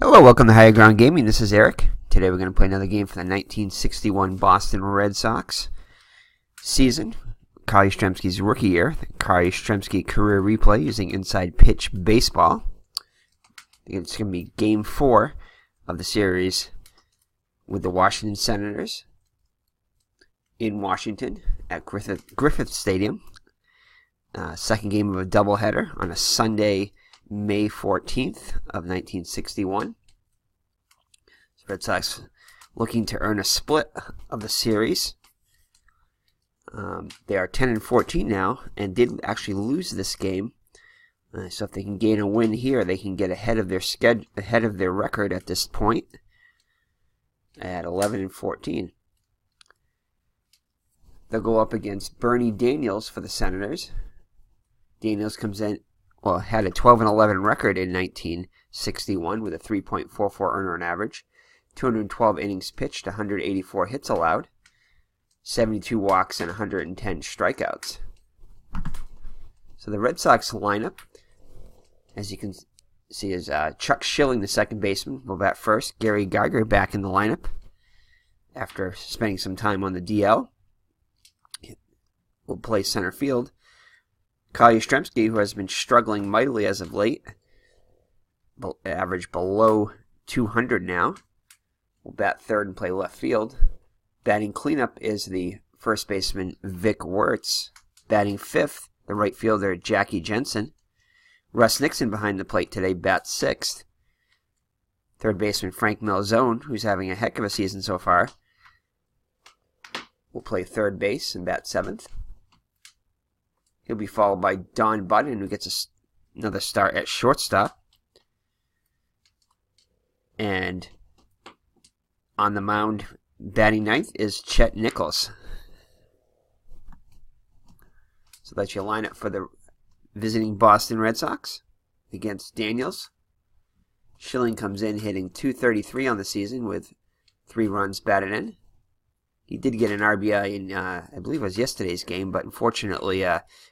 Hello, welcome to Higher Ground Gaming. This is Eric. Today we're going to play another game for the 1961 Boston Red Sox season. Carl Yastrzemski's rookie year. The Carl Yastrzemski career replay using inside pitch baseball. It's going to be Game 4 of the series with the Washington Senators in Washington at Griffith Stadium. Second game of a doubleheader on a Sunday, May 14th of 1961. So Red Sox looking to earn a split of the series. They are 10-14 now and did actually lose this game. So if they can gain a win here, they can get ahead of their record at this point at 11-14. They'll go up against Bernie Daniels for the Senators. Daniels comes in, had a 12-11 record in 1961 with a 3.44 earner average, 212 innings pitched, 184 hits allowed, 72 walks, and 110 strikeouts. So the Red Sox lineup, as you can see, is Chuck Schilling, the second baseman, will bat first. Gary Geiger back in the lineup after spending some time on the DL. Will play center field. Carl Yastrzemski, who has been struggling mightily as of late, average below 200 now, will bat third and play left field. Batting cleanup is the first baseman Vic Wertz. Batting fifth, the right fielder Jackie Jensen. Russ Nixon behind the plate today bats sixth. Third baseman Frank Malzone, who's having a heck of a season so far, will play third base and bat seventh. He'll be followed by Don Budden, who gets another start at shortstop. And on the mound, batting ninth, is Chet Nichols. So that's your lineup for the visiting Boston Red Sox against Daniels. Schilling comes in hitting .233 on the season with 3 runs batted in. He did get an RBI in, I believe it was yesterday's game, but unfortunately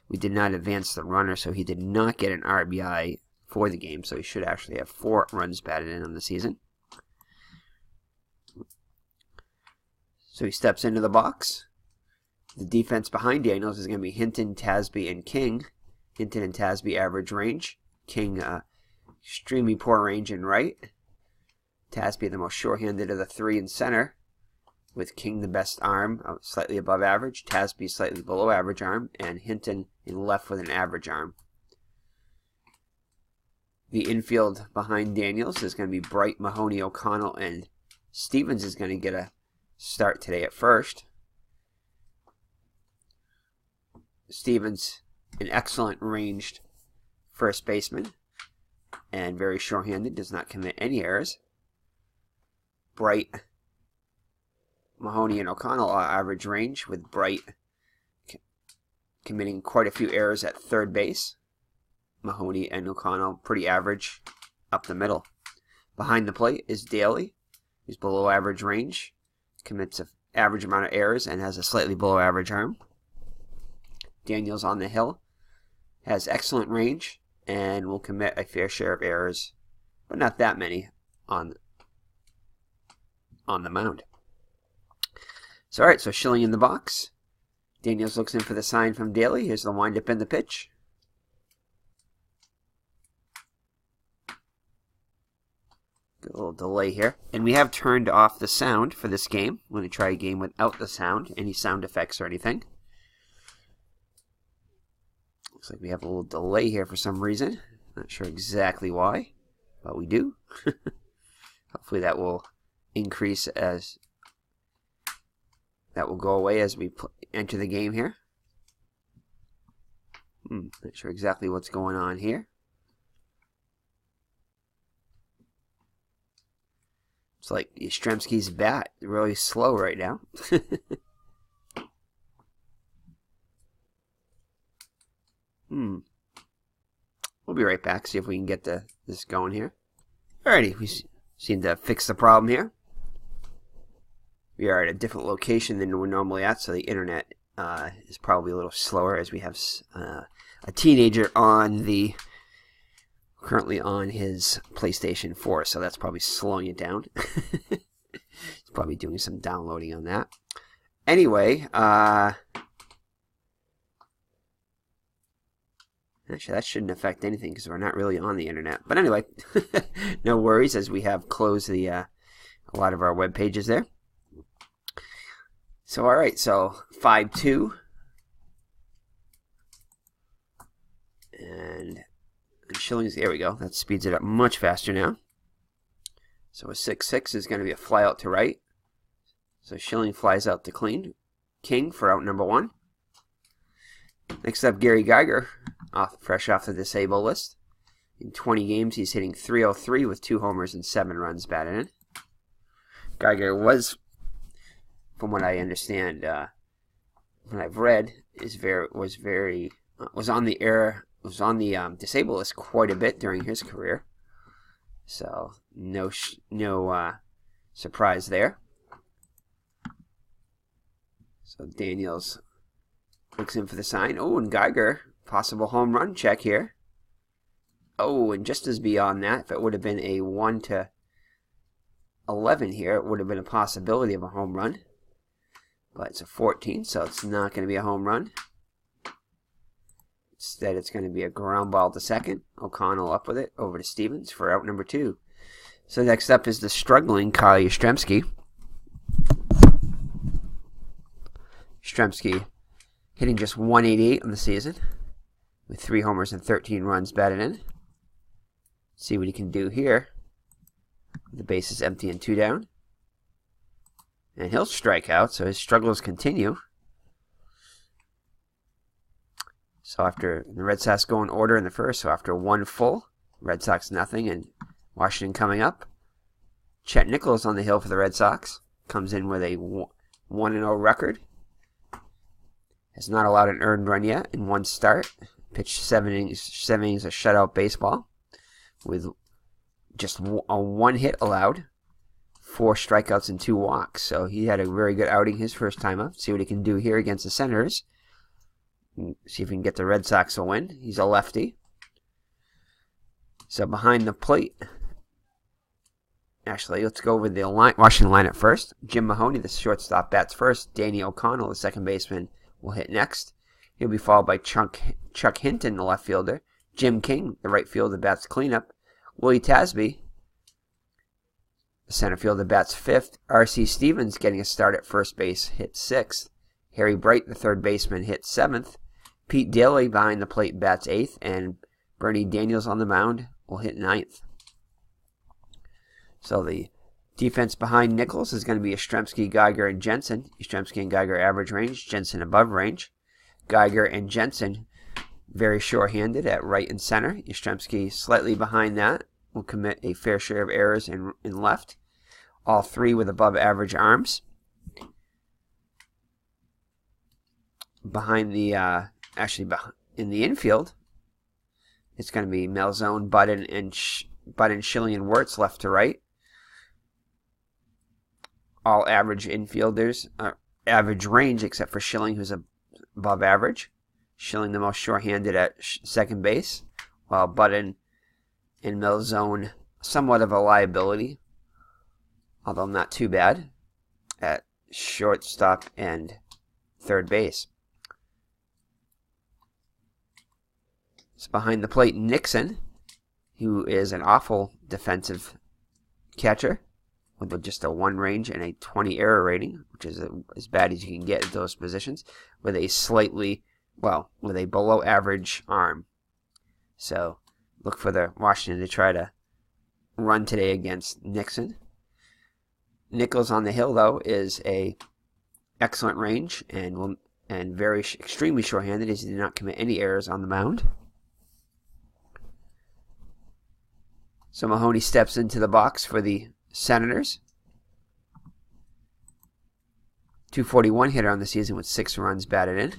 we did not advance the runner, so he did not get an RBI for the game, so he should actually have 4 runs batted in on the season. So he steps into the box. The defense behind Daniels is going to be Hinton, Tasby, and King. Hinton and Tasby average range. King extremely poor range in right. Tasby the most short-handed of the 3 in center, with King the best arm, slightly above average, Tasby slightly below average arm, and Hinton in left with an average arm. The infield behind Daniels is going to be Bright, Mahoney, O'Connell, and Stevens is going to get a start today at first. Stevens, an excellent ranged first baseman, and very short-handed, does not commit any errors. Bright, Mahoney, and O'Connell are average range, with Bright committing quite a few errors at third base. Mahoney and O'Connell pretty average up the middle. Behind the plate is Daly, who's below average range, commits an average amount of errors, and has a slightly below average arm. Daniels on the hill has excellent range and will commit a fair share of errors, but not that many on the mound. So, alright, so Schilling in the box. Daniels looks in for the sign from Daly. Here's the windup and the pitch. Get a little delay here. And we have turned off the sound for this game. I'm going to try a game without the sound, any sound effects or anything. Looks like we have a little delay here for some reason. Not sure exactly why, but we do. Hopefully that will increase as... That will go away as we enter the game here. Not sure exactly what's going on here. It's like Yastrzemski's bat, really slow right now. We'll be right back, see if we can get this going here. Alrighty, we seem to fix the problem here. We are at a different location than we're normally at, so the internet is probably a little slower as we have a teenager on the currently on his PlayStation 4, so that's probably slowing it down. He's probably doing some downloading on that. Anyway, actually, that shouldn't affect anything because we're not really on the internet. But anyway, no worries, as we have closed the a lot of our web pages there. So, all right, so 5-2. And Schilling's, there we go. That speeds it up much faster now. So a 6-6 is going to be a fly out to right. So Schilling flies out to King for out number 1. Next up, Gary Geiger, fresh off the disabled list. In 20 games, he's hitting .303 with 2 homers and 7 runs batted in. Geiger was, from what I understand, what I've read, was on the disabled list quite a bit during his career. So no surprise there. So Daniels looks in for the sign. Oh, and Geiger, possible home run check here. Oh, and just as beyond that, if it would have been a 1-11 here, it would have been a possibility of a home run. But it's a 14, so it's not going to be a home run. Instead, it's going to be a ground ball to second. O'Connell up with it, over to Stevens for out number 2. So next up is the struggling Carl Yastrzemski. Yastrzemski hitting just .188 on the season with 3 homers and 13 runs batted in. See what he can do here. The base is empty and 2 down. And he'll strike out, so his struggles continue. So after the Red Sox go in order in the first, so after 1 full, Red Sox nothing, and Washington coming up. Chet Nichols on the hill for the Red Sox. Comes in with a 1-0 record. Has not allowed an earned run yet in 1 start. Pitched 7 innings of shutout baseball with just a 1 hit allowed. 4 strikeouts and 2 walks. So he had a very good outing his first time up. See what he can do here against the Senators. See if we can get the Red Sox a win. He's a lefty. So behind the plate. Actually, let's go over the Washington lineup first. Jim Mahoney, the shortstop, bats first. Danny O'Connell, the second baseman, will hit next. He'll be followed by Chuck Hinton, the left fielder. Jim King, the right fielder, bats cleanup. Willie Tasby, the center fielder, bats 5th. R.C. Stevens getting a start at first base, hits 6th. Harry Bright, the third baseman, hits 7th. Pete Daly behind the plate bats 8th. And Bernie Daniels on the mound will hit 9th. So the defense behind Nichols is going to be Yastrzemski, Geiger, and Jensen. Yastrzemski and Geiger average range, Jensen above range. Geiger and Jensen very sure-handed at right and center. Yastrzemski slightly behind that, will commit a fair share of errors in left. All 3 with above average arms. Behind the, in the infield, it's going to be Malzone, Budden, Schilling, and Wirtz left to right. All average infielders, average range except for Schilling, who's above average. Schilling the most sure-handed at second base, while Budden and Malzone somewhat of a liability, although not too bad, at shortstop and third base. So behind the plate, Nixon, who is an awful defensive catcher, with just a 1 range and a 20 error rating, which is as bad as you can get at those positions, with a with a below average arm. So look for the Washington to try to run today against Nixon. Nichols on the hill, though, is a excellent range and extremely short-handed, as he did not commit any errors on the mound. So Mahoney steps into the box for the Senators. .241 hitter on the season with 6 runs batted in.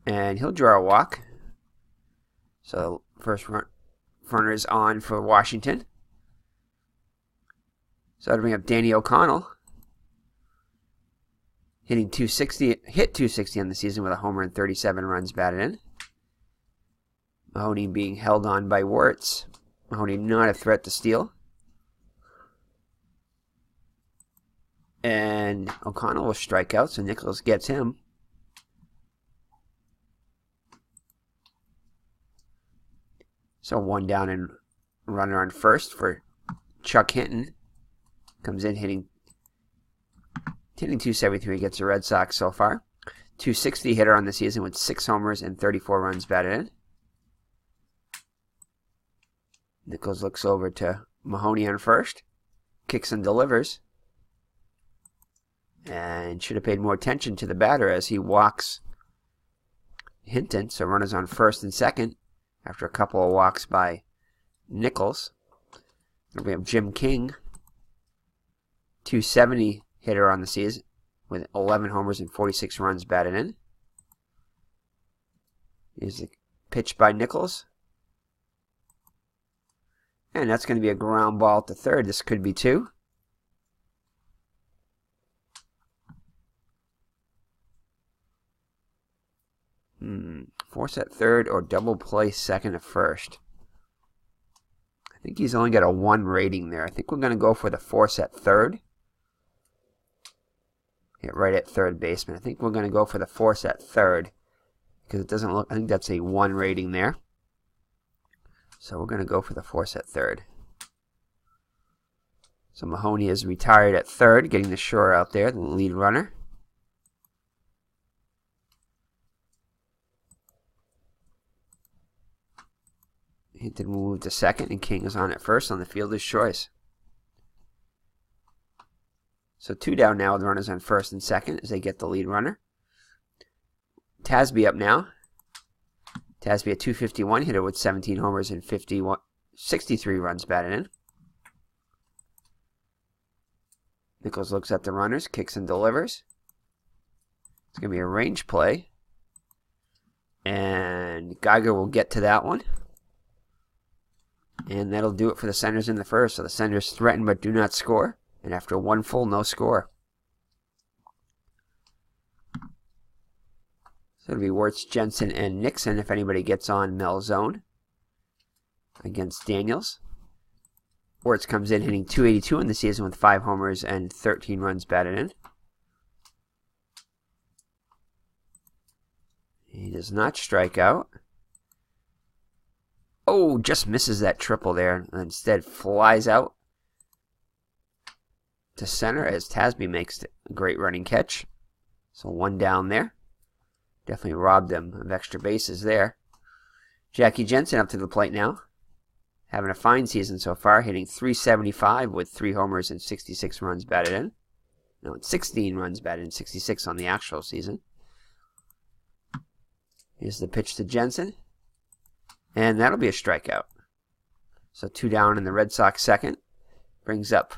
And he'll draw a walk. So first runner is on for Washington. So that'll bring up Danny O'Connell. hitting 260, hit 260 on the season with a homer and 37 runs batted in. Mahoney being held on by Wirtz. Mahoney not a threat to steal. And O'Connell will strike out, so Nichols gets him. So one down and runner on first for Chuck Hinton. Comes in hitting 273 against the Red Sox so far. 260 hitter on the season with 6 homers and 34 runs batted in. Nichols looks over to Mahoney on first. Kicks and delivers. And should have paid more attention to the batter as he walks Hinton. So runners on first and second after a couple of walks by Nichols. Then we have Jim King. 270 hitter on the season with 11 homers and 46 runs batted in. Here's the pitch by Nichols. And that's going to be a ground ball to third. This could be 2. Force at third or double play second to first. I think he's only got a 1 rating there. I think we're going to go for the force at third. Hit right at third baseman. I think we're going to go for the force at third because it doesn't look, I think that's a 1 rating there. So we're going to go for the force at third. So Mahoney is retired at third, getting the shore out there, the lead runner. Hinton will move to second, and King is on at first on the fielder's choice. So 2 down now with runners on first and second as they get the lead runner. Tasby up now. Tasby a 251 hitter with 17 homers and 63 runs batted in. Nichols looks at the runners, kicks and delivers. It's going to be a range play. And Geiger will get to that one. And that'll do it for the Senators in the first. So the Senators threaten but do not score. And after 1 full, no score. So it'll be Wirtz, Jensen, and Nixon if anybody gets on Malzone against Daniels. Wirtz comes in hitting 282 in the season with 5 homers and 13 runs batted in. He does not strike out. Oh, just misses that triple there and instead flies out to center as Tasby makes a great running catch. So 1 down there. Definitely robbed him of extra bases there. Jackie Jensen up to the plate now. Having a fine season so far, hitting 375 with 3 homers and 66 runs batted in. No, 16 runs batted in, 66 on the actual season. Here's the pitch to Jensen. And that'll be a strikeout. So 2 down in the Red Sox second. Brings up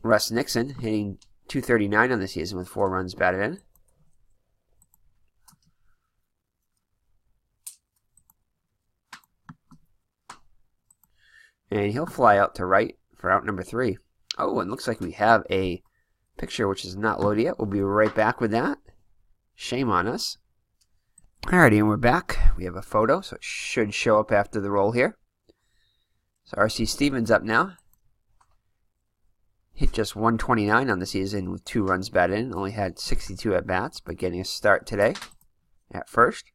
Russ Nixon, hitting 239 on the season with 4 runs batted in. And he'll fly out to right for out number 3. Oh, and looks like we have a picture which is not loaded yet. We'll be right back with that. Shame on us. Alrighty, and we're back. We have a photo, so it should show up after the roll here. So R.C. Stevens up now. Hit just 129 on the season with 2 runs batted in. Only had 62 at-bats, but getting a start today at first.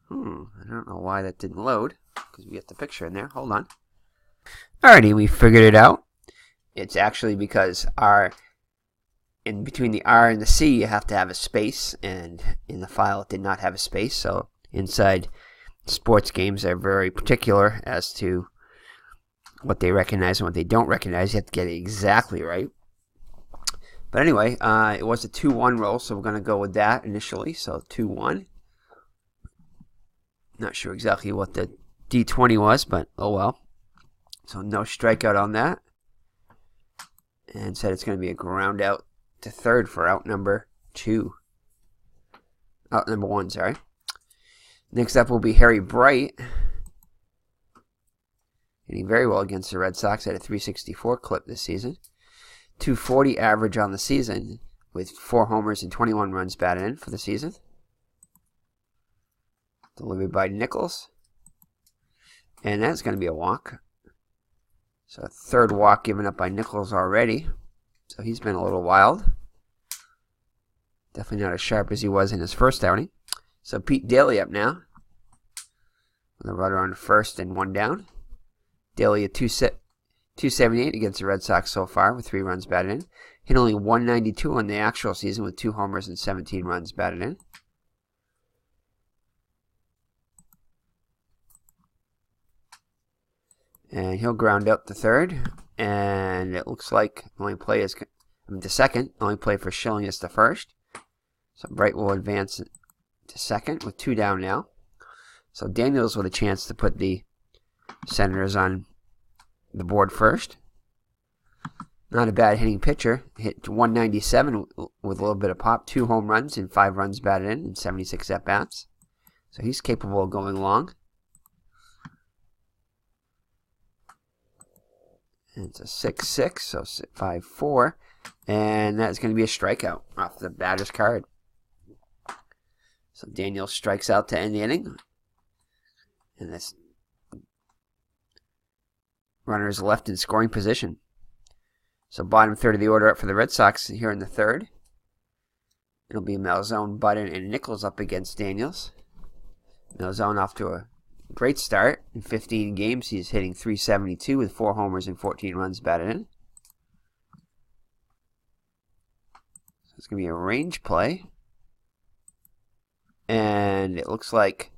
I don't know why that didn't load, because we get the picture in there. Hold on. Alrighty, we figured it out. It's actually because in between the R and the C, you have to have a space, and in the file it did not have a space, so inside sports games are very particular as to what they recognize and what they don't recognize. You have to get it exactly right. But anyway, it was a 2-1 roll, so we're going to go with that initially. So 2-1. Not sure exactly what the D20 was, but oh well. So no strikeout on that. And said it's going to be a ground out to third for out number 2. Out number 1, sorry. Next up will be Harry Bright. Hitting very well against the Red Sox at a 364 clip this season. 240 average on the season. with 4 homers and 21 runs batted in for the season. Delivered by Nichols. And that's going to be a walk. So a third walk given up by Nichols already. So he's been a little wild. Definitely not as sharp as he was in his first outing. So Pete Daly up now. With a runner on first and 1 down. Daly at 278 against the Red Sox so far with 3 runs batted in. Hit only 192 on the actual season with 2 homers and 17 runs batted in. And he'll ground out the third. And it looks like the second. Only play for Schilling is the first. So Bright will advance to second with 2 down now. So Daniels with a chance to put the Senators on the board first. Not a bad hitting pitcher. Hit 197 with a little bit of pop. 2 home runs and 5 runs batted in and 76 at-bats. So he's capable of going long. And it's a 6-6, so 5-4. And that's going to be a strikeout off the batter's card. So Daniel strikes out to end the inning. And this runner is left in scoring position. So bottom third of the order up for the Red Sox here in the third. It'll be Malzone, Button, and Nichols up against Daniels. Malzone off to a great start. In 15 games, he's hitting .372 with 4 homers and 14 runs batted in. So it's going to be a range play. And it looks like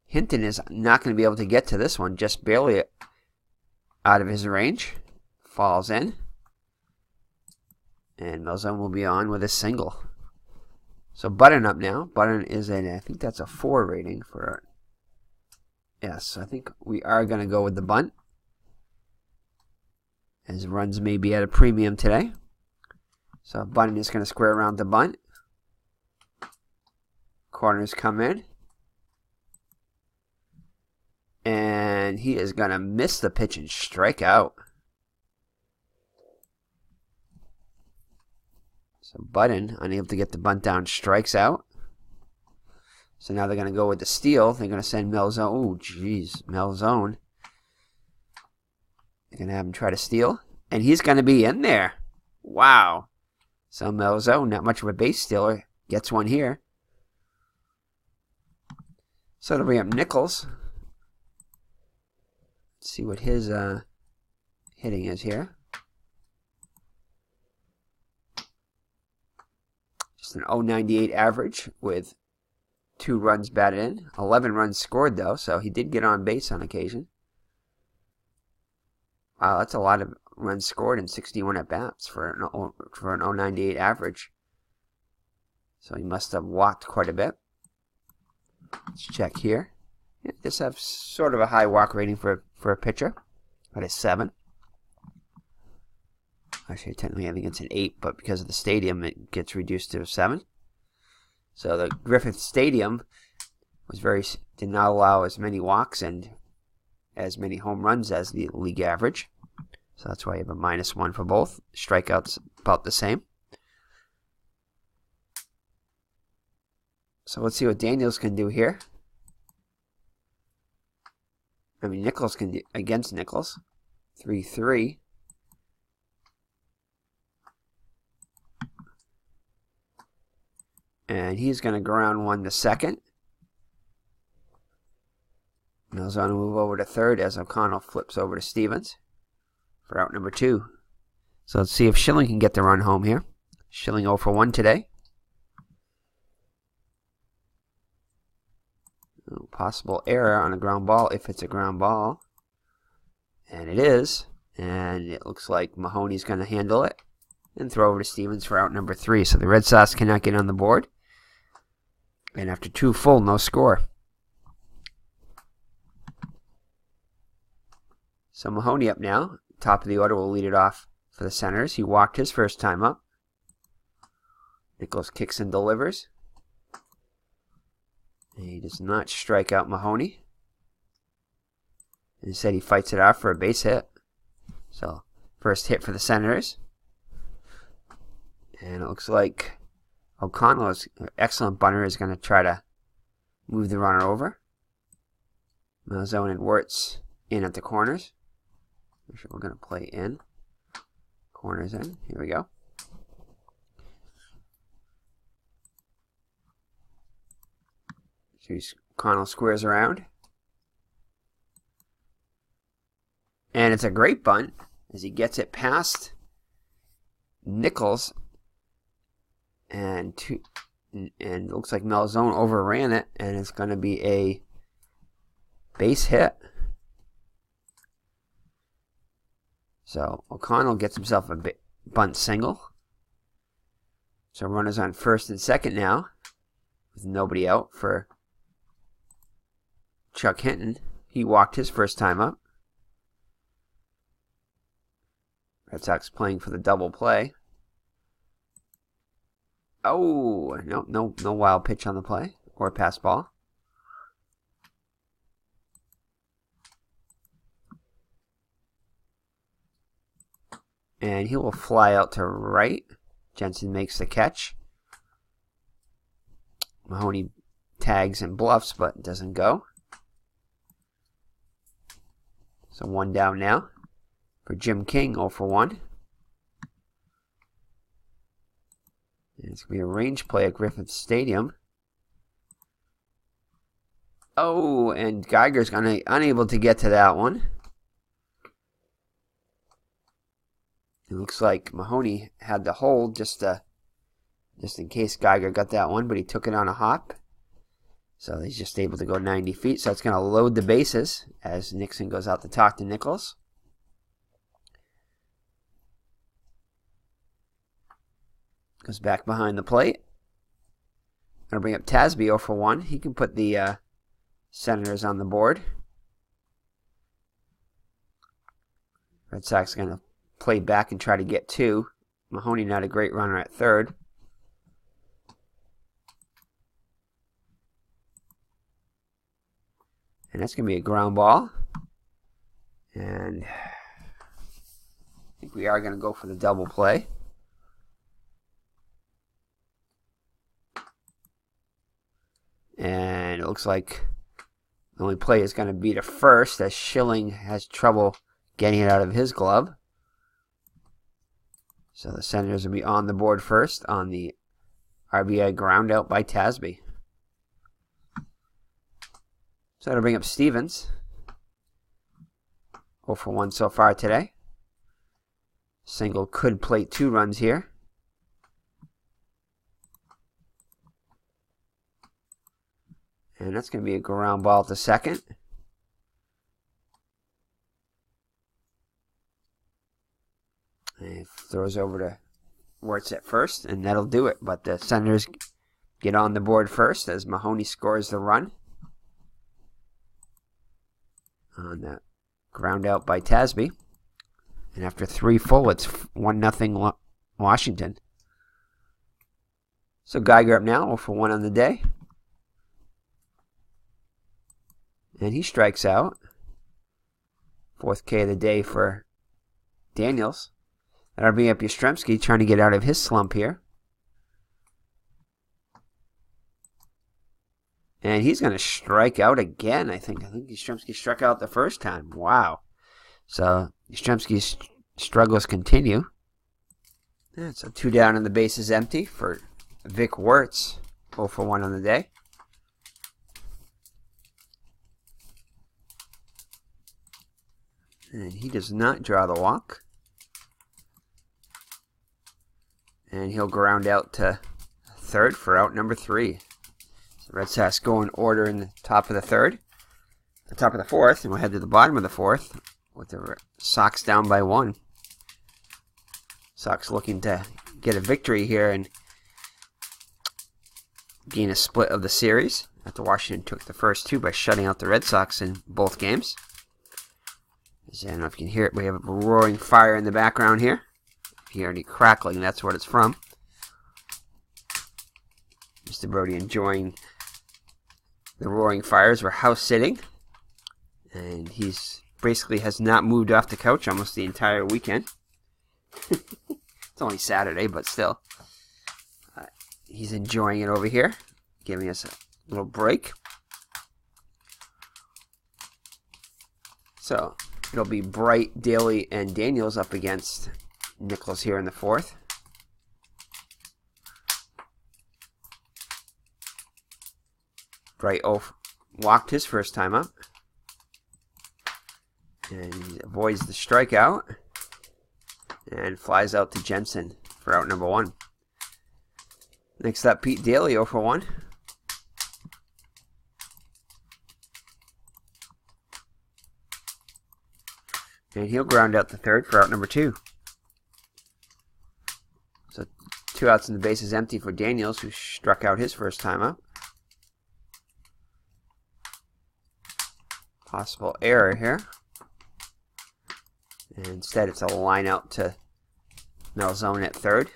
Hinton is not going to be able to get to this one, just barely out of his range. Falls in. And Malzone will be on with a single. So Button up now. Button is I think that's a 4 rating for. Yes, I think we are going to go with the bunt. As runs may be at a premium today. So Button is going to square around the bunt. Corners come in. And he is going to miss the pitch and strike out. So Button, unable to get the bunt down, strikes out. So now they're going to go with the steal. They're going to send Malzone. Oh, jeez. Malzone. They're going to have him try to steal. And he's going to be in there. Wow. So Malzone, not much of a base stealer, gets one here. So it'll bring up Nichols. Let's see what his hitting is here. Just an .098 average with 2 runs batted in. 11 runs scored, though, so he did get on base on occasion. Wow, that's a lot of runs scored in 61 at-bats for an .098 average. So he must have walked quite a bit. Let's check here. Yeah, just have sort of a high walk rating for a pitcher. At a 7. Actually, technically I think it's an 8, but because of the stadium, it gets reduced to a 7. So the Griffith Stadium did not allow as many walks and as many home runs as the league average. So that's why you have a -1 for both. Strikeouts about the same. So let's see what Daniels can do here. I mean, Nichols can do against Nichols. 3-3. And he's going to ground one to second. Malzone will move over to third as O'Connell flips over to Stevens for out number 2. So let's see if Schilling can get the run home here. Schilling 0 for 1 today. Possible error on a ground ball if it's a ground ball. And it is. And it looks like Mahoney's going to handle it and throw over to Stevens for out number 3. So the Red Sox cannot get on the board. And after 2 full, no score. So Mahoney up now. Top of the order will lead it off for the Senators. He walked his first time up. Nichols kicks and delivers. And he does not strike out Mahoney. Instead, he fights it out for a base hit. So, first hit for the Senators. And it looks like O'Connell, is excellent bunter, is going to try to move the runner over. Malzone and Wirtz in at the corners. We're going to play in. Corners in. Here we go. So O'Connell squares around. And it's a great bunt as he gets it past Nichols. And it looks like Malzone overran it, and it's going to be a base hit. So O'Connell gets himself a bunt single. So runners on first and second now, with nobody out for Chuck Hinton. He walked his first time up. Red Sox playing for the double play. Oh, no wild pitch on the play or pass ball. And he will fly out to right. Jensen makes the catch. Mahoney tags and bluffs, but doesn't go. So one down now for Jim King, 0 for 1. And it's going to be a range play at Griffith Stadium. Oh, and Geiger's unable to get to that one. It looks like Mahoney had the hold just in case Geiger got that one, but he took it on a hop. So he's just able to go 90 feet. So it's going to load the bases as Nixon goes out to talk to Nichols. Goes back behind the plate. Going to bring up Tasby, 0 for 1. He can put the Senators on the board. Red Sox going to play back and try to get 2. Mahoney not a great runner at third. And that's going to be a ground ball. And I think we are going to go for the double play. And it looks like the only play is going to be to first as Schilling has trouble getting it out of his glove. So the Senators will be on the board first on the RBI ground out by Tasby. So that'll bring up Stevens. 0 for 1 so far today. Single could plate 2 runs here. And that's going to be a ground ball to second. And he throws over to Wirtz at first, and that'll do it. But the Senators get on the board first as Mahoney scores the run. On that ground out by Tasby. And after 3 full, it's 1-0 Washington. So Geiger up now, 0 for 1 on the day. And he strikes out. 4th K of the day for Daniels. That'll bring up Yastrzemski trying to get out of his slump here. And he's going to strike out again, I think. I think Yastrzemski struck out the first time. Wow. So Yastrzemski's struggles continue. Yeah, so 2 down and the base is empty for Vic Wirtz. 0 for 1 on the day. And he does not draw the walk. And he'll ground out to third for out number 3. So Red Sox go in order in the top of the third. The top of the fourth, and we'll head to the bottom of the fourth with the Sox down by 1. Sox looking to get a victory here and gain a split of the series after Washington took the first 2 by shutting out the Red Sox in both games. I don't know if you can hear it, we have a roaring fire in the background here. If you hear any crackling, that's what it's from. Mr. Brody enjoying the roaring fires. We're house sitting. And he's basically has not moved off the couch almost the entire weekend. It's only Saturday, but still. He's enjoying it over here, giving us a little break. So it'll be Bright, Daly, and Daniels up against Nichols here in the fourth. Bright walked his first time up. And he avoids the strikeout. And flies out to Jensen for out number 1. Next up, Pete Daly, 0 for 1. And he'll ground out the third for out number 2. So 2 outs and the base is empty for Daniels, who struck out his first time up. Possible error here. And instead, it's a line out to Malzone at third.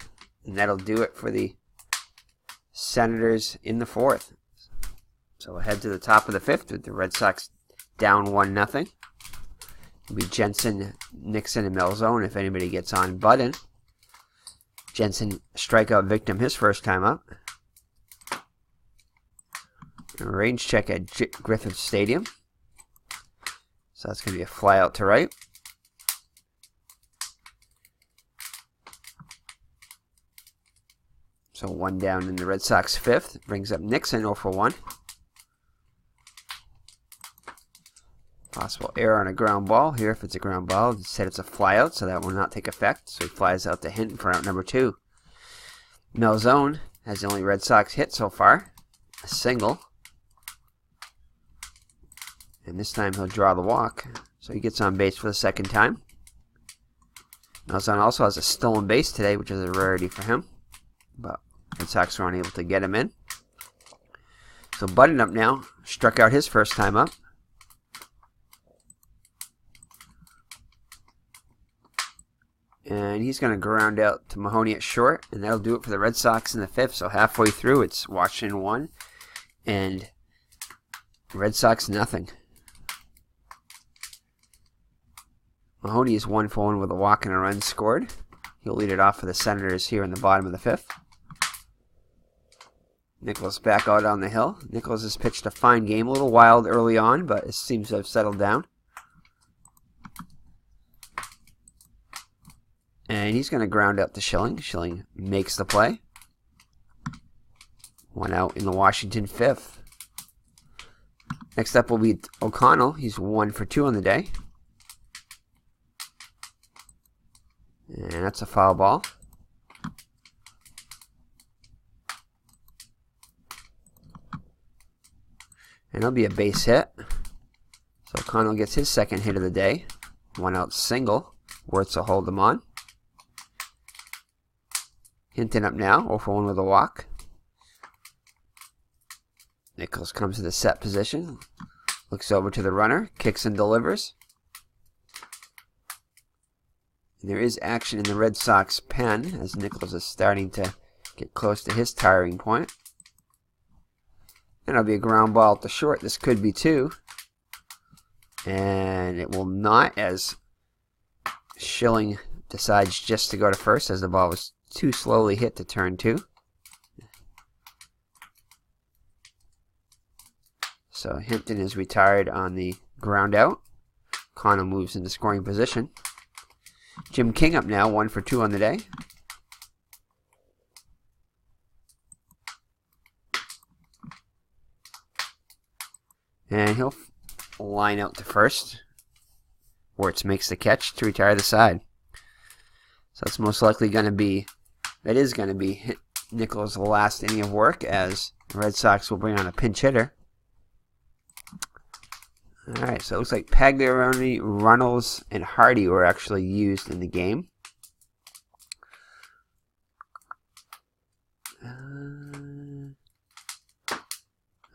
And that'll do it for the Senators in the fourth. So we'll head to the top of the fifth with the Red Sox down 1-0. It'll be Jensen, Nixon, and Malzone if anybody gets on button. Jensen, strikeout victim his first time up. A range check at Griffith Stadium. So that's going to be a fly out to right. So 1 down in the Red Sox fifth. Brings up Nixon, 0 for 1. Possible error on a ground ball here. If it's a ground ball, instead it's a fly out, so that will not take effect. So he flies out to Hinton for out number 2. Malzone has the only Red Sox hit so far. A single. And this time he'll draw the walk. So he gets on base for the second time. Malzone also has a stolen base today, which is a rarity for him. But Red Sox were unable to get him in. So Button up now. Struck out his first time up. And he's going to ground out to Mahoney at short. And that'll do it for the Red Sox in the fifth. So halfway through, it's Washington 1. And Red Sox nothing. Mahoney is 1 for 1 with a walk and a run scored. He'll lead it off for the Senators here in the bottom of the fifth. Nichols back out on the hill. Nichols has pitched a fine game. A little wild early on, but it seems to have settled down. And he's going to ground out to Schilling. Schilling makes the play. 1 out in the Washington fifth. Next up will be O'Connell. He's 1 for 2 on the day. And that's a foul ball. And it'll be a base hit. So O'Connell gets his second hit of the day. 1 out single. Wirtz will hold him on. Hinton up now. 0 for 1 with a walk. Nichols comes to the set position. Looks over to the runner. Kicks and delivers. And there is action in the Red Sox pen as Nichols is starting to get close to his tiring point. And it'll be a ground ball to short. This could be 2. And it will not, as Schilling decides just to go to first as the ball was too slowly hit to turn 2. So Hinton is retired on the ground out. Connell moves into scoring position. Jim King up now, 1 for 2 on the day. And he'll line out to first. Wirtz makes the catch to retire the side. So it's most likely going to be, that is going to be Nichols' last inning of work, as the Red Sox will bring on a pinch hitter. Alright, so it looks like Pagliaroni, Runnels, and Hardy were actually used in the game.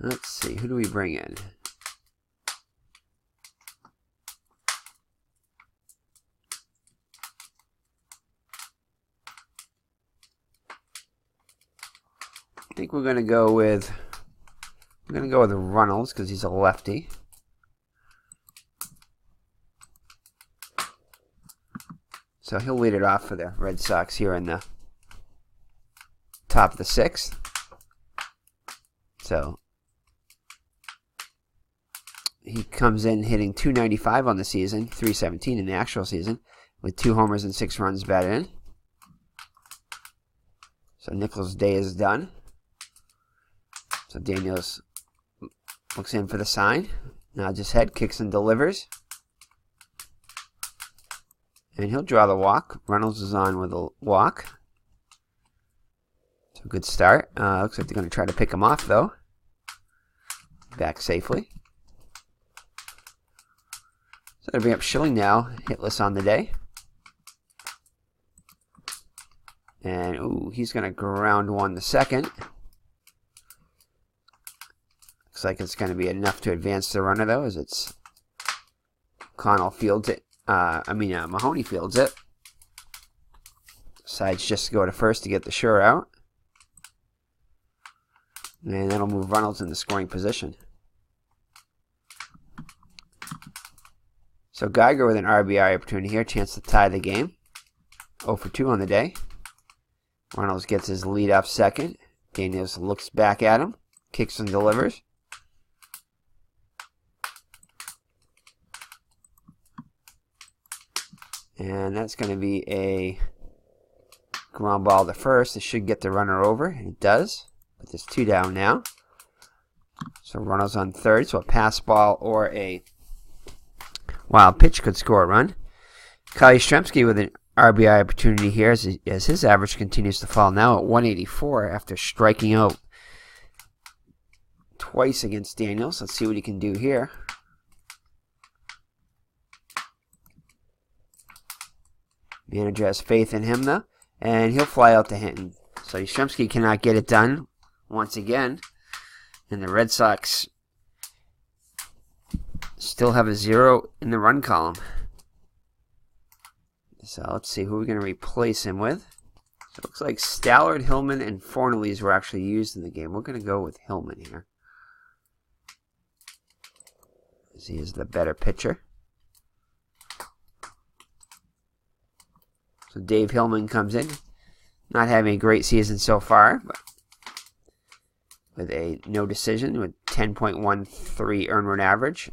Let's see, who do we bring in? I think we're going to go with Runnels because he's a So he'll lead it off for the Red Sox here in the top of the 6th. So he comes in hitting .295 on the season, .317 in the actual season, with 2 homers and 6 runs batted in. So Nichols' day is done. So Daniels looks in for the sign. Nods his head, kicks and delivers. And he'll draw the walk. Reynolds is on with a walk. So good start. Looks like they're going to try to pick him off, though. Back safely. So they'll bring up Schilling now, hitless on the day. And, ooh, he's going to ground one the second. Looks like it's going to be enough to advance the runner, though, as it's Connell fields it. Mahoney fields it. Decides just to go to first to get the sure out. And that'll move Reynolds in the scoring position. So Geiger with an RBI opportunity here, chance to tie the game. 0 for 2 on the day. Reynolds gets his lead off second. Daniels looks back at him, kicks and delivers. And that's going to be a ground ball to first. It should get the runner over. It does. But there's 2 down now. So Reynolds on third. So a pass ball or a wild pitch could score a run. Carl Yastrzemski with an RBI opportunity here as his average continues to fall now at 184 after striking out twice against Daniels. Let's see what he can do here. Manager has faith in him, though, and he'll fly out to Hinton. So Yastrzemski cannot get it done once again, and the Red Sox still have a 0 in the run column. So let's see who we're going to replace him with. So it looks like Stallard, Hillman, and Fornellis were actually used in the game. We're going to go with Hillman here, as he is the better pitcher. So Dave Hillman comes in, not having a great season so far, but with a no decision with 10.13 earned run average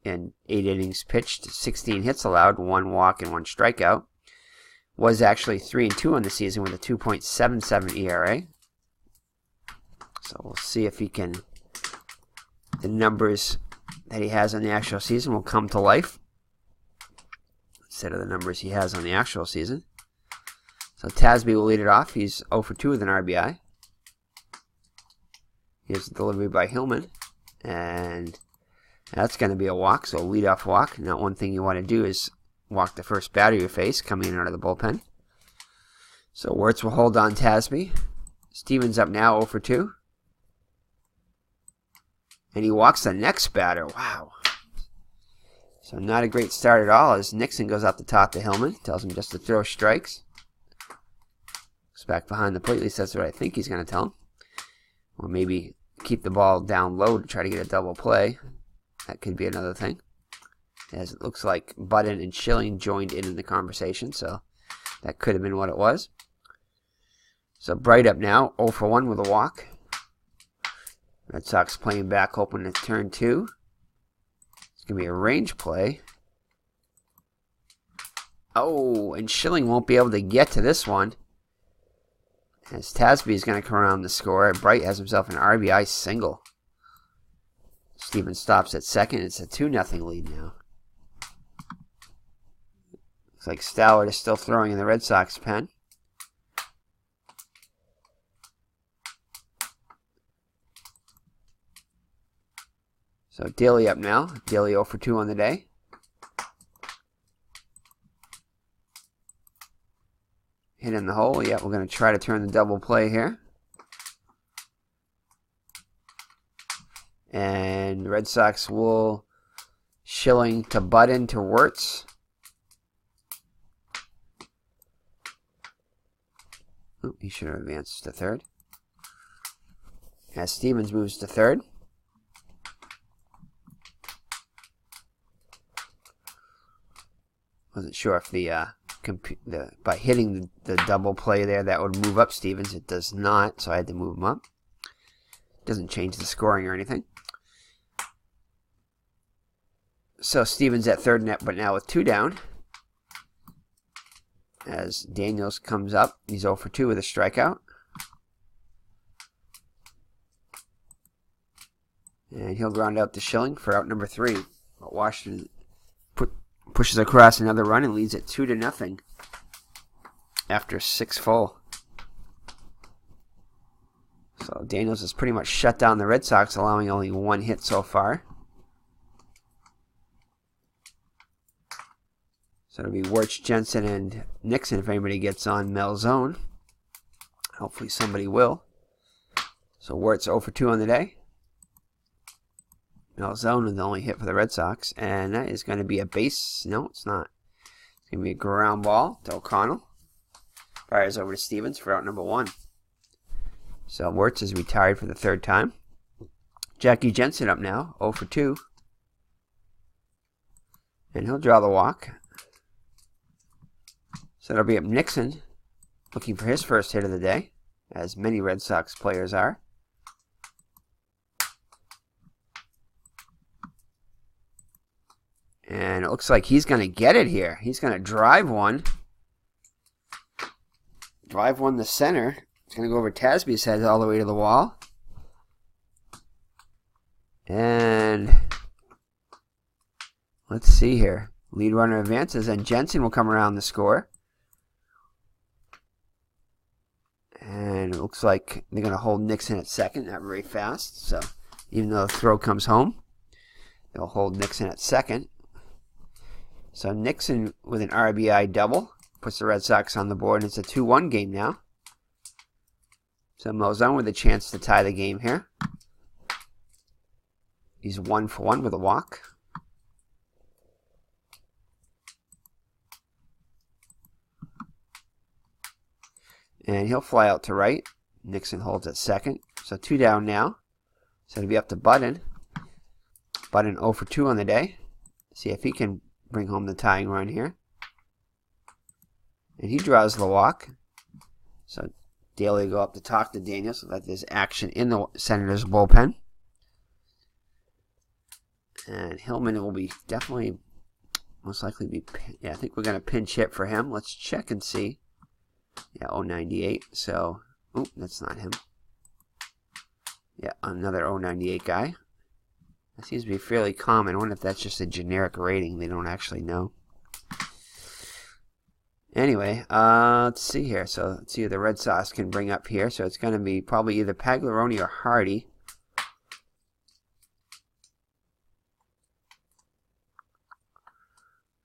and 8 innings pitched, 16 hits allowed, 1 walk and 1 strikeout. Was actually 3-2 on the season with a 2.77 ERA. So we'll see if the numbers that he has on the actual season will come to life instead of the numbers he has on the actual season. So Tasby will lead it off. He's 0 for 2 with an RBI. Here's the delivery by Hillman. And that's going to be a walk, so a leadoff walk. Not one thing you want to do is walk the first batter you face coming in out of the bullpen. So Wirtz will hold on Tasby. Stevens up now 0 for 2. And he walks the next batter. Wow. So not a great start at all as Nixon goes out the top to Hillman. Tells him just to throw strikes. Looks back behind the plate. At least that's what I think he's going to tell him. Or maybe keep the ball down low to try to get a double play. That could be another thing. As it looks like Budden and Schilling joined in the conversation. So that could have been what it was. So Bright up now. 0 for 1 with a walk. Red Sox playing back, hoping to turn 2. It's going to be a range play. Oh, and Schilling won't be able to get to this one. As Tasby is going to come around the score. Bright has himself an RBI single. Stevens stops at second. It's a 2-0 lead now. Looks like Stallard is still throwing in the Red Sox pen. So Daly up now. Daly 0 for 2 on the day. Hit in the hole. Yeah, we're going to try to turn the double play here. And the Red Sox will Schilling to Budden to Wirtz. Oh, he should have advanced to third. As Stevens moves to third. Wasn't sure if the by hitting the double play there, that would move up Stevens. It does not, so I had to move him up. Doesn't change the scoring or anything. So Stevens at third net, but now with 2 down. As Daniels comes up, he's 0 for 2 with a strikeout. And he'll ground out to Schilling for out number 3. But Washington pushes across another run and leads it 2-0 after 6 full. So Daniels has pretty much shut down the Red Sox, allowing only 1 hit so far. So it'll be Wirtz, Jensen, and Nixon if anybody gets on Malzone. Hopefully somebody will. So Wirtz 0 for 2 on the day. Malzone is the only hit for the Red Sox. And that is going to be a base. No, it's not. It's going to be a ground ball to O'Connell. Fires over to Stevens for out number 1. So Wirtz is retired for the 3rd time. Jackie Jensen up now, 0 for 2. And he'll draw the walk. So it'll be up Nixon, looking for his first hit of the day, as many Red Sox players are. And it looks like he's going to get it here. He's going to drive one. Drive one to center. It's going to go over Tasby's head all the way to the wall. And let's see here. Lead runner advances, and Jensen will come around the score. And it looks like they're going to hold Nixon at second, not very fast. So even though the throw comes home, they'll hold Nixon at second. So Nixon with an RBI double puts the Red Sox on the board, and it's a 2-1 game now. So Malzone with a chance to tie the game here. He's 1 for 1 with a walk. And he'll fly out to right. Nixon holds at second. So 2 down now. So it'll be up to Budden. Budden 0 for 2 on the day. See if he can bring home the tying run here. And he draws the walk. So Daly will go up to talk to Daniels so that there's action in the Senators' bullpen. And Hillman will be definitely, most likely be, yeah, I think we're going to pinch hit for him. Let's check and see. Yeah, 098. So, oh, that's not him. Yeah, another 098 guy. That seems to be fairly common. I wonder if that's just a generic rating. They don't actually know. Anyway, let's see here. So, let's see who the Red Sox can bring up here. So, it's going to be probably either Pagliarone or Hardy.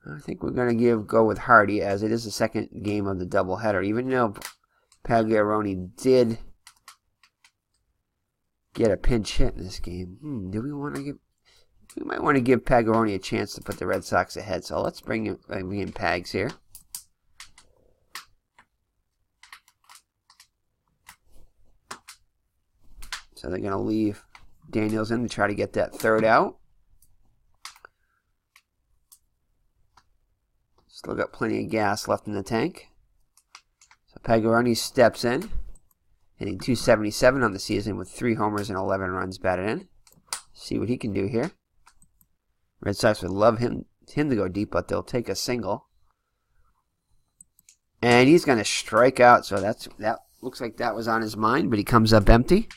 I think we're going to go with Hardy, as it is the second game of the doubleheader. Even though Pagliarone did get a pinch hit in this game. Do we want to give? We might want to give Pagliarone a chance to put the Red Sox ahead. So let's bring in Pags here. So they're going to leave Daniels in to try to get that 3rd out. Still got plenty of gas left in the tank. So Pagliarone steps in, hitting .277 on the season with 3 homers and 11 runs batted in. See what he can do here. Red Sox would love him to go deep, but they'll take a single. And he's going to strike out, so that looks like that was on his mind, but he comes up empty.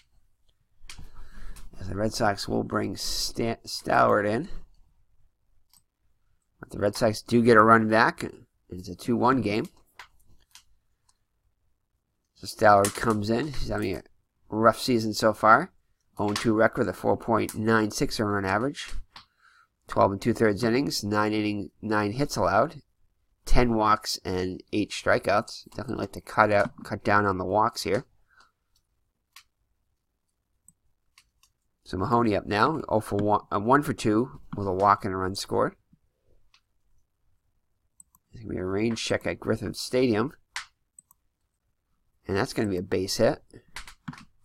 As the Red Sox will bring Stallard in. But the Red Sox do get a run back. It's a 2-1 game. So Stallard comes in. He's having a rough season so far. 0-2 record with a 4.96 run average. 12 2/3 innings, 9 hits allowed, 10 walks, and 8 strikeouts. Definitely like to cut down on the walks here. So Mahoney up now, 1 for 2 with a walk and a run scored. It's going to be a range check at Griffith Stadium. And that's going to be a base hit.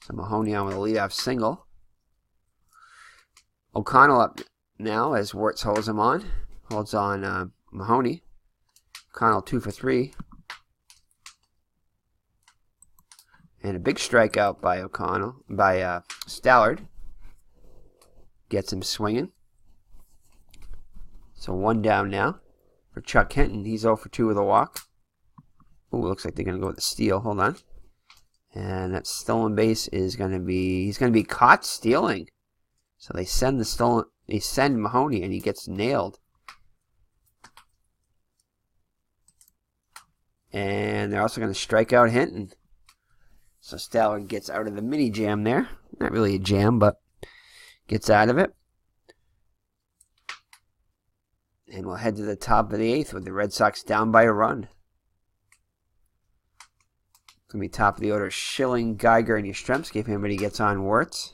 So Mahoney on with a leadoff single. O'Connell up now as Wirtz holds him on. Holds on Mahoney. O'Connell 2 for 3. And a big strikeout by Stallard. Gets him swinging. So 1 down now for Chuck Hinton. He's 0 for 2 with a walk. Ooh, looks like they're going to go with the steal. Hold on. And that stolen base is going to be, he's going to be caught stealing. So they send Mahoney and he gets nailed. And they're also going to strike out Hinton. So Stallard gets out of the mini jam there. Not really a jam, but gets out of it. And we'll head to the top of the 8th with the Red Sox down by a run. It's going to be top of the order, Schilling, Geiger, and Yastrzemski if anybody gets on Wirtz.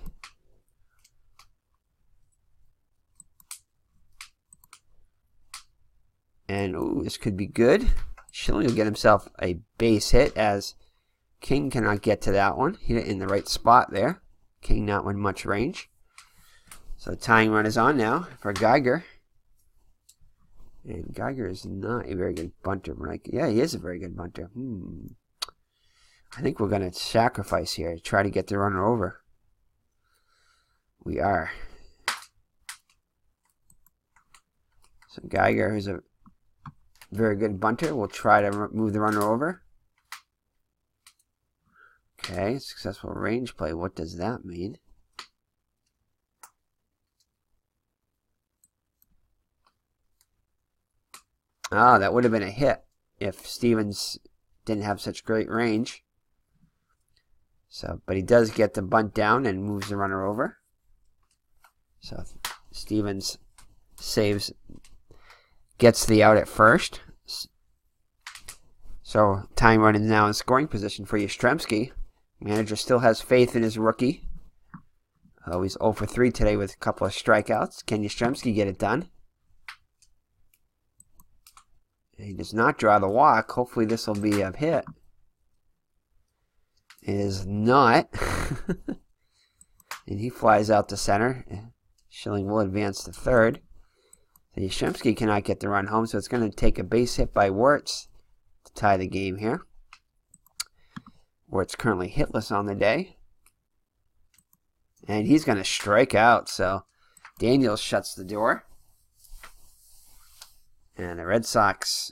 And, ooh, this could be good. Schilling will get himself a base hit as King cannot get to that one. Hit it in the right spot there. King not in much range. So tying run is on now for Geiger. And Geiger is not a very good bunter. Yeah, he is a very good bunter. I think we're going to sacrifice here to try to get the runner over. We are. So Geiger, who's a very good bunter, will try to move the runner over. Okay, successful range play. What does that mean? Ah, that would have been a hit if Stevens didn't have such great range. So, but he does get the bunt down and moves the runner over. So Stevens saves, gets the out at first. So tying run is now in scoring position for Yastrzemski. Manager still has faith in his rookie. Although he's 0 for 3 today with a couple of strikeouts. Can Yastrzemski get it done? He does not draw the walk. Hopefully this will be a hit. It is not. And he flies out to center. Schilling will advance to third. So Yastrzemski cannot get the run home, so it's going to take a base hit by Wirtz to tie the game here. Wirtz currently hitless on the day. And he's going to strike out, so Daniels shuts the door. And the Red Sox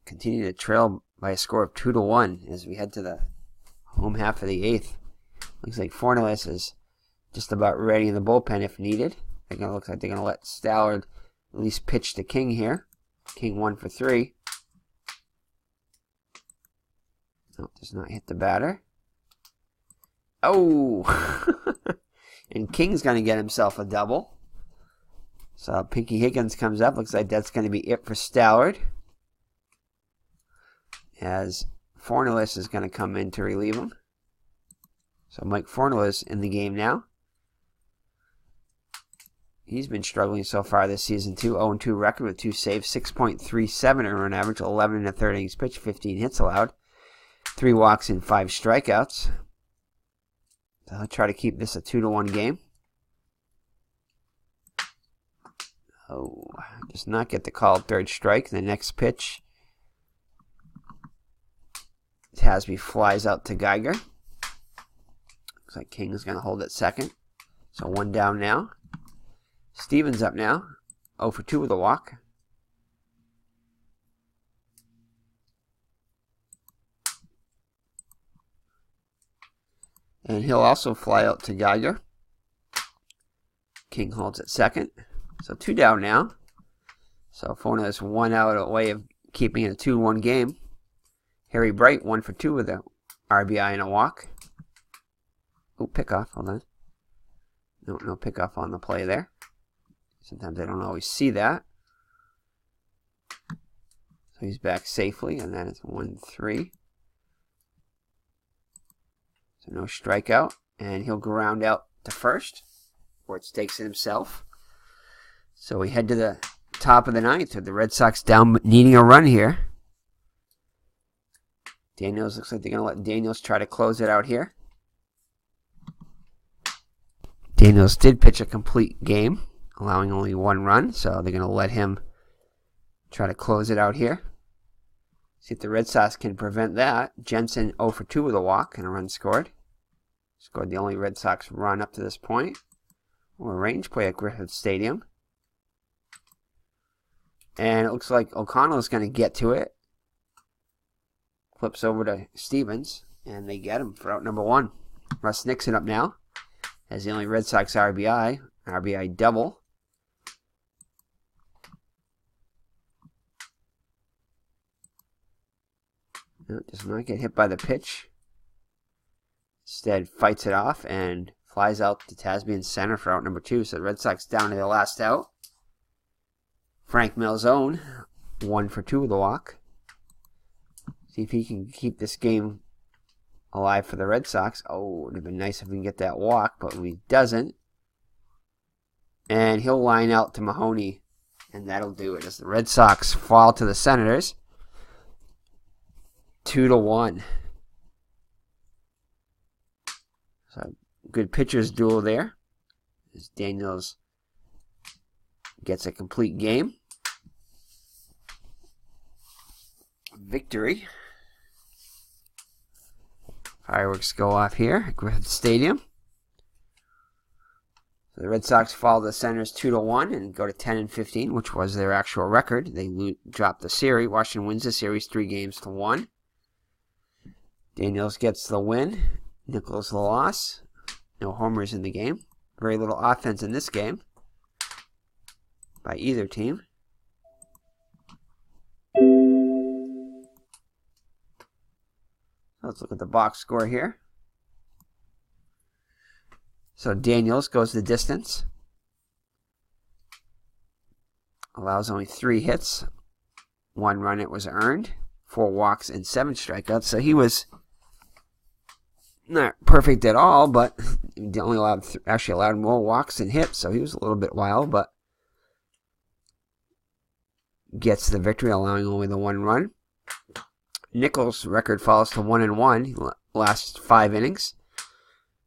continue to trail by a score of 2-1 as we head to the home half of the 8th. Looks like Fornellis is just about ready in the bullpen if needed. Looks like they're going to let Stallard at least pitch to King here. King 1 for 3. No, does not hit the batter. Oh! And King's going to get himself a double. So Pinky Higgins comes up. Looks like that's going to be it for Stallard. As Fornellis is going to come in to relieve him. So Mike Fornellis in the game now. He's been struggling so far this season too. 0-2 record with 2 saves, 6.37 earned average, 11 1/3 innings pitched, 15 hits allowed, 3 walks and 5 strikeouts. So I'll try to keep this a 2-1 game. Oh, does not get the called third strike. The next pitch, Tasby flies out to Geiger. Looks like King is going to hold at second. So 1 down now. Stevens up now. 0 for 2 with a walk. And he'll also fly out to Geiger. King holds at second. So 2 down now. So Fona is 1 out away of keeping it a 2-1 game. Harry Bright 1 for 2 with a RBI and a walk. Oh, pickoff. Hold on. No pickoff on the play there. Sometimes I don't always see that. So he's back safely, and that is 1-3. So no strikeout, and he'll ground out to first, where it takes it himself. So we head to the top of the 9th with the Red Sox down, needing a run here. Daniels looks like they're going to let Daniels try to close it out here. Daniels did pitch a complete game, allowing only 1 run, so they're going to let him try to close it out here. See if the Red Sox can prevent that. Jensen 0 for 2 with a walk and a run scored. Scored the only Red Sox run up to this point. Or a range play at Griffith Stadium. And it looks like O'Connell is going to get to it. Flips over to Stevens, and they get him for out number 1. Russ Nixon up now as the only Red Sox RBI double. No, does not get hit by the pitch. Instead, fights it off and flies out to Tasby in center for out number 2. So the Red Sox down to their last out. Frank Malzone, 1 for 2 with a walk. See if he can keep this game alive for the Red Sox. Oh, it would have been nice if we can get that walk, but he doesn't. And he'll line out to Mahoney, and that'll do it as the Red Sox fall to the Senators 2-1. So good pitchers duel there as Daniels gets a complete game. Victory. Fireworks go off here at Griffith Stadium. So the Red Sox fall the Senators 2-1 and go to 10-15, which was their actual record. They dropped the series. Washington wins the series 3-1. Daniels gets the win. Nichols the loss. No homers in the game. Very little offense in this game by either team. Let's look at the box score here. So Daniels goes the distance. Allows only 3 hits. 1 run it was earned. 4 walks and 7 strikeouts. So he was not perfect at all, but he only allowed more walks than hits. So he was a little bit wild, but gets the victory, allowing only the 1 run. Nichols' record falls to 1-1. Last 5 innings.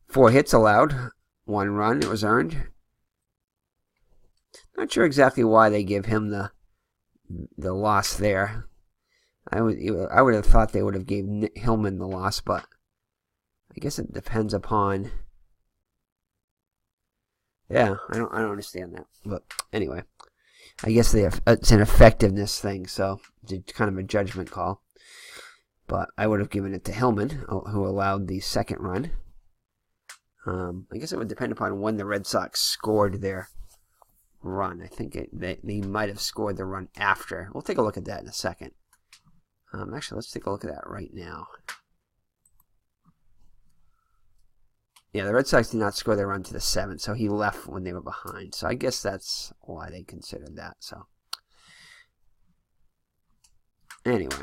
4 hits allowed. 1 run it was earned. Not sure exactly why they give him the loss there. I would have thought they would have gave Hillman the loss, but I guess it depends upon. Yeah, I don't understand that. But anyway, I guess it's an effectiveness thing, so it's kind of a judgment call. But I would have given it to Hillman, who allowed the 2nd run. I guess it would depend upon when the Red Sox scored their run. I think they might have scored the run after. We'll take a look at that in a second. Actually, let's take a look at that right now. Yeah, the Red Sox did not score their run to the 7th, so he left when they were behind. So I guess that's why they considered that. So anyway.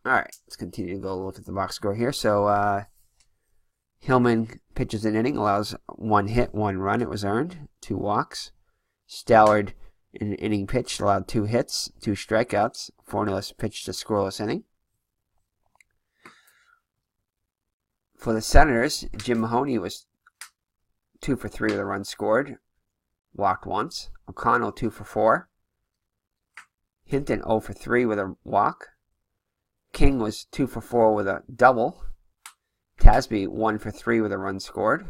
Alright, let's continue to go look at the box score here. So, Hillman pitches an inning, allows 1 hit, 1 run, it was earned, 2 walks. Stallard, in an inning pitched, allowed 2 hits, 2 strikeouts. Forneless pitched a scoreless inning. For the Senators, Jim Mahoney was 2 for 3 with a run scored, walked once. O'Connell 2 for 4. Hinton 0 for 3 with a walk. King was 2 for 4 with a double. Tasby 1 for 3 with a run scored.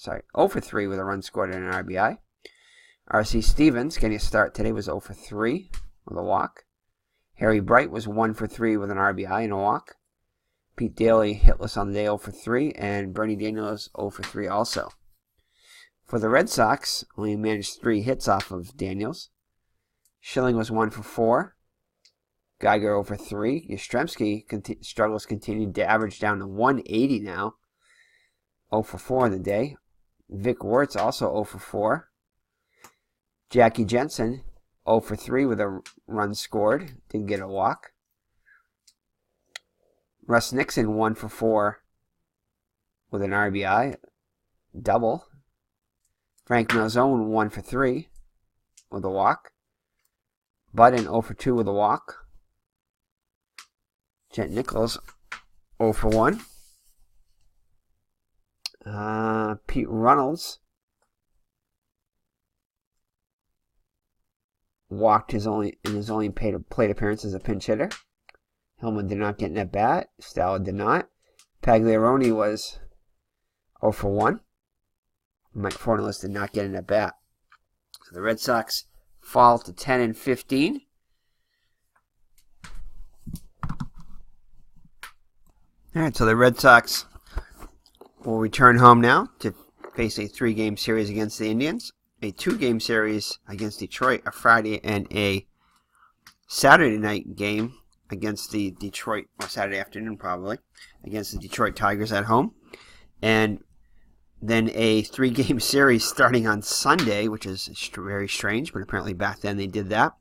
0 for 3 with a run scored and an RBI. R.C. Stevens getting a start today was 0 for 3 with a walk. Harry Bright was 1 for 3 with an RBI and a walk. Pete Daly hitless on the day 0 for 3, and Bernie Daniels 0 for 3 also. For the Red Sox, only managed 3 hits off of Daniels. Schilling was 1 for 4. Geiger 0 for 3. Yastrzemski struggles continued to average down to 180 now. 0 for 4 in the day. Vic Wertz also 0 for 4. Jackie Jensen 0 for 3 with a run scored. Didn't get a walk. Russ Nixon 1 for 4 with an RBI. Double. Frank Malzone 1 for 3 with a walk. Budden 0 for 2 with a walk. Chet Nichols 0 for 1. Pete Runnels walked in his only plate appearance as a pinch hitter. Hillman did not get in at bat. Stella did not. Pagliarone was 0 for 1. Mike Fornalis did not get in at bat. So the Red Sox fall to 10-15. All right, so the Red Sox will return home now to face a 3-game series against the Indians, a 2-game series against Detroit, a Friday and a Saturday night game against the Detroit, or Saturday afternoon probably, against the Detroit Tigers at home, and then a 3-game series starting on Sunday, which is very strange, but apparently back then they did that,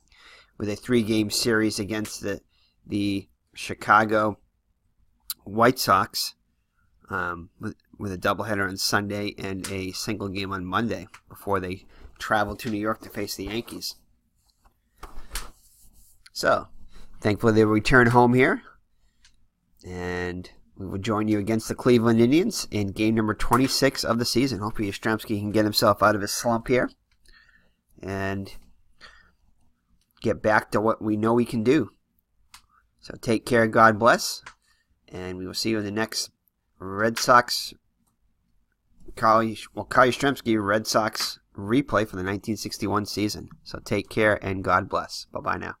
with a 3-game series against the Chicago White Sox, with a doubleheader on Sunday and a single game on Monday before they travel to New York to face the Yankees. So, thankfully they return home here, and we will join you against the Cleveland Indians in game number 26 of the season. Hopefully Yastrzemski can get himself out of his slump here and get back to what we know we can do. So take care, God bless, and we will see you in the next Red Sox, Carl Yastrzemski Red Sox replay for the 1961 season. So take care and God bless. Bye-bye now.